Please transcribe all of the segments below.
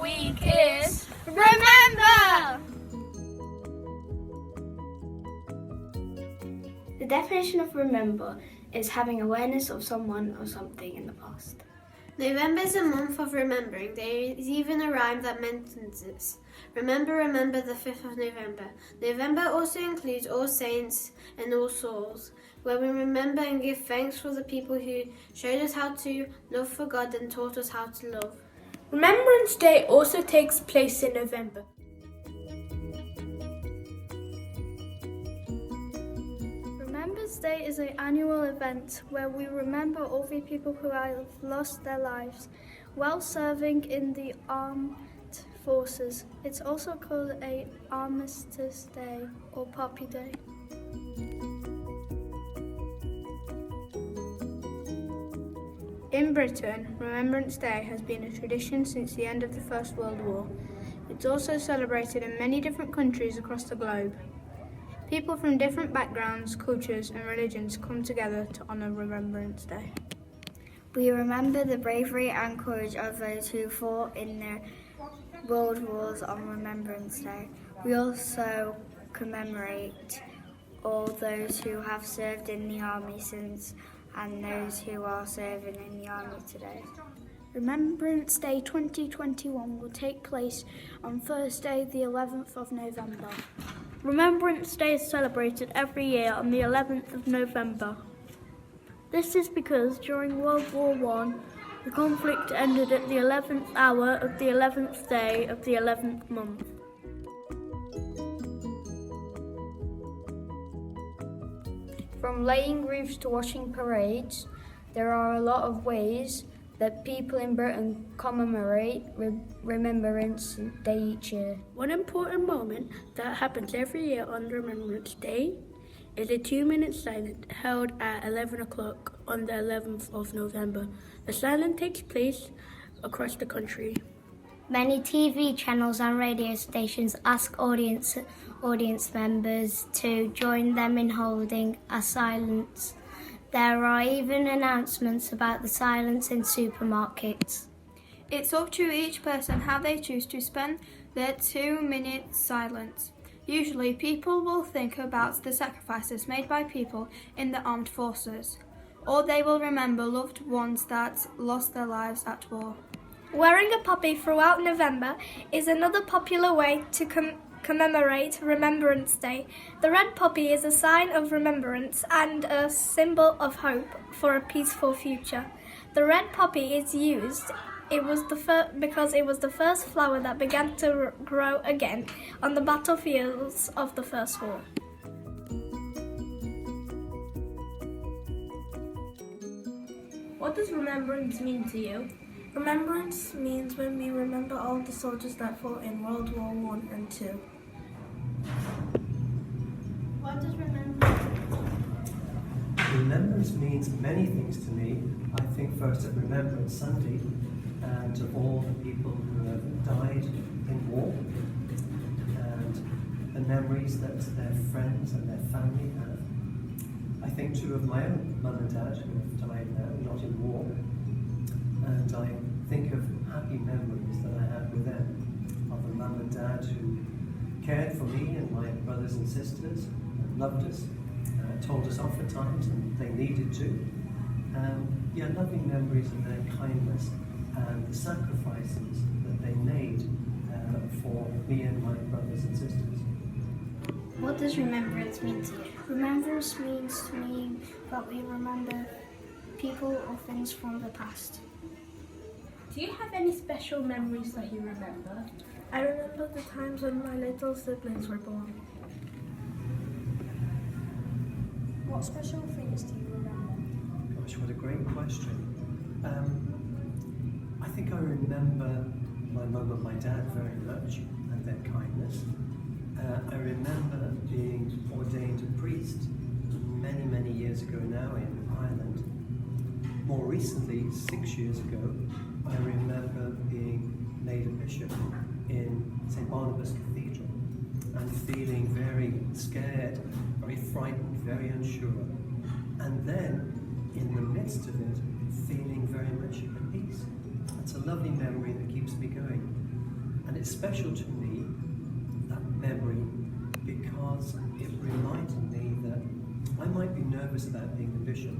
week is Remember! The definition of remember is having awareness of someone or something in the past. November is a month of remembering. There is even a rhyme that mentions this. Remember, remember the 5th of November. November also includes All Saints and All Souls, where we remember and give thanks for the people who showed us how to love for God and taught us how to love. Remembrance Day also takes place in November. Remembrance Day is an annual event where we remember all the people who have lost their lives while serving in the armed forces. It's also called a Armistice Day or Poppy Day. In Britain, Remembrance Day has been a tradition since the end of the First World War. It's also celebrated in many different countries across the globe. People from different backgrounds, cultures and religions come together to honour Remembrance Day. We remember the bravery and courage of those who fought in the world wars on Remembrance Day. We also commemorate all those who have served in the army since and those who are serving in the army today. Remembrance Day 2021 will take place on Thursday the 11th of November. Remembrance Day is celebrated every year on the 11th of November. This is because during World War I, the conflict ended at the 11th hour of the 11th day of the 11th month. From laying roofs to watching parades, there are a lot of ways that people in Britain commemorate Remembrance Day each year. One important moment that happens every year on Remembrance Day is a 2-minute silence held at 11 o'clock on the 11th of November. The silence takes place across the country. Many TV channels and radio stations ask audience members to join them in holding a silence. There are even announcements about the silence in supermarkets. It's up to each person how they choose to spend their 2-minute silence. Usually, people will think about the sacrifices made by people in the armed forces, or they will remember loved ones that lost their lives at war. Wearing a poppy throughout November is another popular way to commemorate Remembrance Day. The red poppy is a sign of remembrance and a symbol of hope for a peaceful future. The red poppy is used because it was the first flower that began to grow again on the battlefields of the First War. What does remembrance mean to you? Remembrance means when we remember all the soldiers that fought in World War I and II. What does remembrance mean? Remembrance means many things to me. I think first of Remembrance Sunday and of all the people who have died in war and the memories that their friends and their family have. I think too of my own mum and dad who have died now, not in war. And I think of happy memories that I had with them, of a mum and dad who cared for me and my brothers and sisters, and loved us, told us off at times, and they needed to. Loving memories of their kindness and the sacrifices that they made for me and my brothers and sisters. What does remembrance mean to you? Remembrance means to me that we remember people or things from the past. Do you have any special memories that you remember? I remember the times when my little siblings were born. What special things do you remember? Gosh, what a great question. I think I remember my mum and my dad very much and their kindness. I remember being ordained a priest many, many years ago now in Ireland. More recently, 6 years ago, I remember being made a bishop in St. Barnabas Cathedral and feeling very scared, very frightened, very unsure. And then, in the midst of it, feeling very much at peace. That's a lovely memory that keeps me going. And it's special to me, that memory, because it reminded me that I might be nervous about being a bishop,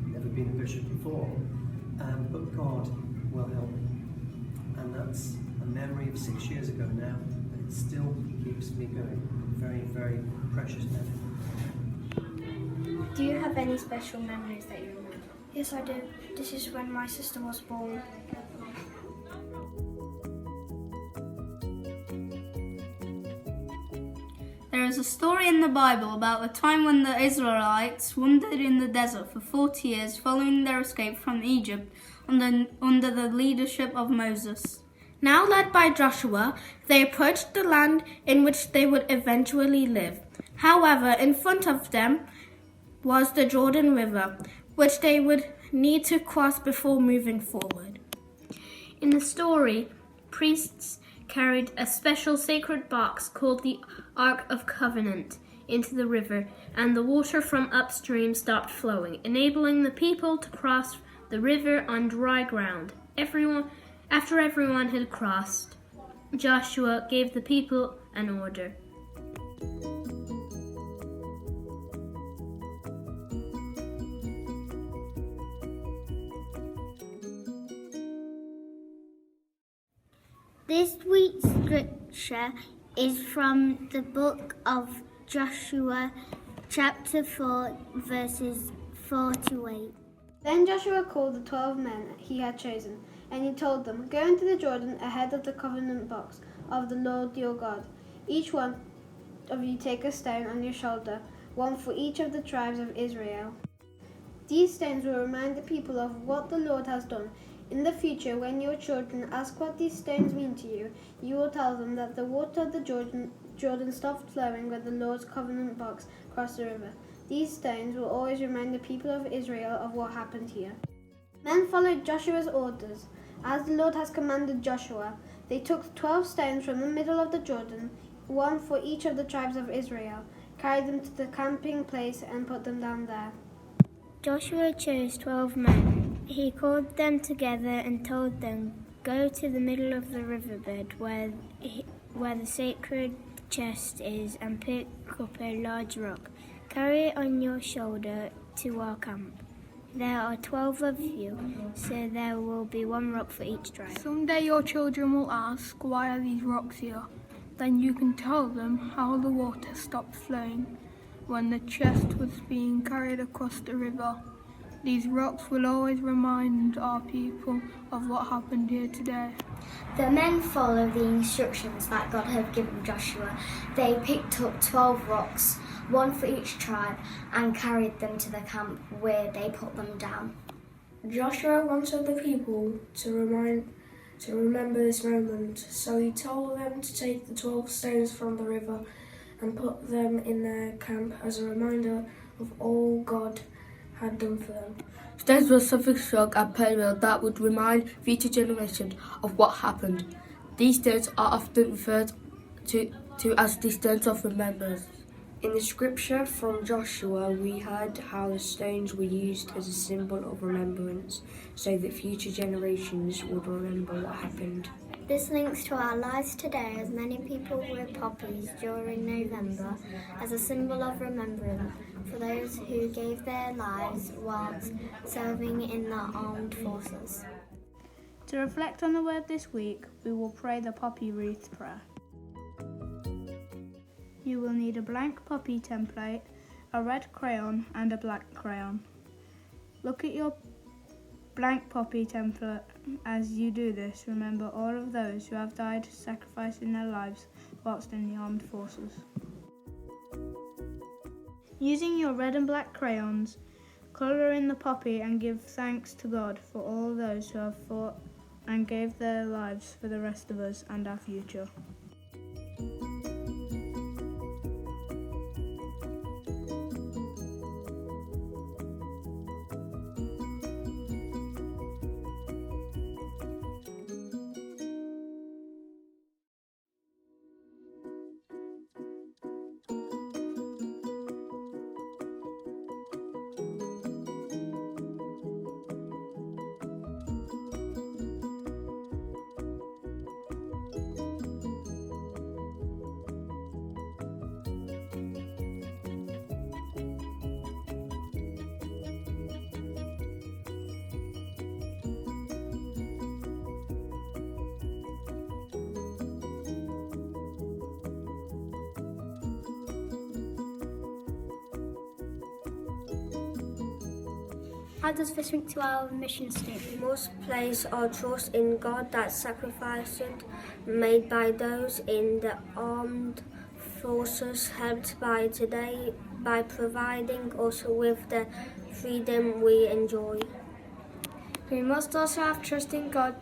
never been a bishop before, but God will help me. And that's a memory of 6 years ago now, but it still keeps me going. Very, very precious memory. Do you have any special memories that you remember? Yes, I do. This is when my sister was born. There is a story in the Bible about a time when the Israelites wandered in the desert for 40 years following their escape from Egypt under the leadership of Moses. Now led by Joshua, they approached the land in which they would eventually live. However, in front of them was the Jordan River, which they would need to cross before moving forward. In the story, priests carried a special sacred box called the Ark of Covenant into the river, and the water from upstream stopped flowing, enabling the people to cross the river on dry ground. After everyone had crossed, Joshua gave the people an order. This week's scripture is from the book of Joshua, chapter 4, verses 4 to 8. Then Joshua called the 12 men he had chosen, and he told them, "Go into the Jordan ahead of the covenant box of the Lord your God. Each one of you take a stone on your shoulder, one for each of the tribes of Israel. These stones will remind the people of what the Lord has done. In the future, when your children ask what these stones mean to you, you will tell them that the water of the Jordan stopped flowing when the Lord's covenant box crossed the river. These stones will always remind the people of Israel of what happened here." Men followed Joshua's orders. As the Lord has commanded Joshua, they took 12 stones from the middle of the Jordan, one for each of the tribes of Israel, carried them to the camping place and put them down there. Joshua chose 12 men. He called them together and told them, "Go to the middle of the riverbed where the sacred chest is and pick up a large rock. Carry it on your shoulder to our camp. There are 12 of you, so there will be one rock for each tribe." Someday your children will ask, "Why are these rocks here?" Then you can tell them how the water stopped flowing when the chest was being carried across the river. These rocks will always remind our people of what happened here today. The men followed the instructions that God had given Joshua. They picked up 12 rocks, one for each tribe, and carried them to the camp where they put them down. Joshua wanted the people to remember this moment, so he told them to take the 12 stones from the river and put them in their camp as a reminder of all God had done for them. Stones were something strong and permanent that would remind future generations of what happened. These stones are often referred to as the stones of remembrance. In the scripture from Joshua, we heard how the stones were used as a symbol of remembrance, so that future generations would remember what happened. This links to our lives today, as many people wear poppies during November as a symbol of remembrance for those who gave their lives whilst serving in the armed forces. To reflect on the word this week, we will pray the Poppy Wreath Prayer. You will need a blank poppy template, a red crayon and a black crayon. Look at your blank poppy template. As you do this, remember all of those who have died sacrificing their lives whilst in the armed forces. Using your red and black crayons, colour in the poppy and give thanks to God for all those who have fought and gave their lives for the rest of us and our future. How does this link to our mission statement? We must place our trust in God that sacrifices made by those in the armed forces helped by today by providing us with the freedom we enjoy. We must also have trust in God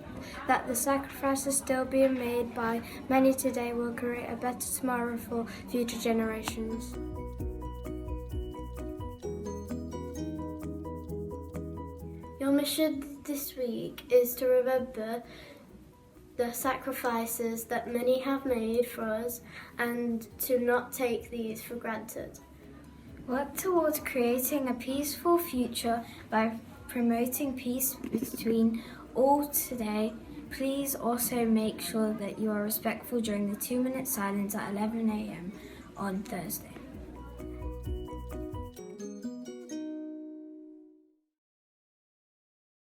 that the sacrifices still being made by many today will create a better tomorrow for future generations. Your mission this week is to remember the sacrifices that many have made for us and to not take these for granted. Work towards creating a peaceful future by promoting peace between all today. Please also make sure that you are respectful during the 2-minute silence at 11 a.m. on Thursday.